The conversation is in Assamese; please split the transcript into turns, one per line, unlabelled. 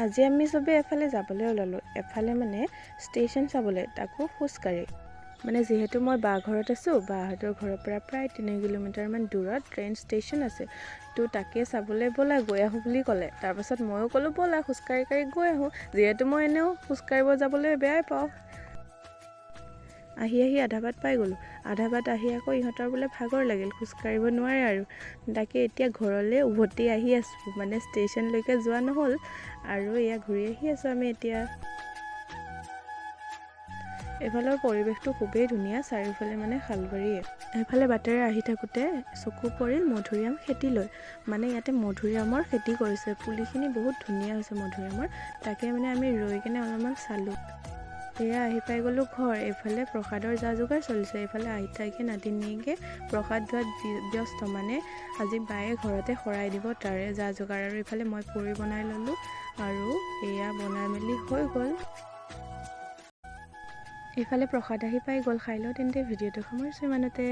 আজি আমি চবে এফালে যাবলৈ ওলালোঁ। এফালে মানে ষ্টেচন চাবলৈ, তাকো খোজকাঢ়ি। মানে যিহেতু মই বা ঘৰত আছোঁ, বাহঁতৰ ঘৰৰ পৰা প্ৰায় 3 কিলোমিটাৰমান দূৰত ট্ৰেইন ষ্টেচন আছে। তো তাকে চাবলৈ ব'লা গৈ আহোঁ বুলি ক'লে। তাৰপাছত ময়ো ক'লোঁ ব'লা খোজকাঢ়ি গৈ আহোঁ, যিহেতু মই এনেও খোজকাঢ়িব যাবলৈ বেয়াই পাওঁ। আহি আধা বাট পাই গ'লোঁ। আধা বাট আহি আকৌ ইহঁতৰ বোলে ভাগৰ লাগিল, খোজকাঢ়িব নোৱাৰে আৰু। তাকে এতিয়া ঘৰলৈ উভতি আহি আছোঁ, মানে ষ্টেচনলৈকে যোৱা নহ'ল আৰু এয়া ঘূৰি আহি আছোঁ আমি এতিয়া। এইফালৰ পৰিৱেশটো খুবেই ধুনীয়া, চাৰিওফালে মানে শালবাৰীয়ে। এইফালে বাটেৰে আহি থাকোঁতে চকু পৰিল মধুৰিআম খেতিলৈ। মানে ইয়াতে মধুৰিআমৰ খেতি কৰিছে, পুলিখিনি বহুত ধুনীয়া হৈছে মধুৰিআমৰ। তাকে মানে আমি ৰৈ কিনে অলপমান চালোঁ। এয়া আহি পাই গ'লোঁ ঘৰ। এইফালে প্ৰসাদৰ যা যোগাৰ চলিছে। এইফালে আইতাকে নাতিনীয়েকে প্ৰসাদ ধোৱাত ব্যস্ত, মানে আজি বায়ে ঘৰতে শৰাই দিব তাৰে যা যোগাৰ। আৰু এইফালে মই পুৰি বনাই ল'লোঁ আৰু এয়া বনাই মেলি হৈ গ'ল। এইফালে প্ৰসাদ আহি পাই গ'ল, খাই লওঁ তেন্তে ভিডিঅ'টো সামৰিছোঁ ইমানতে।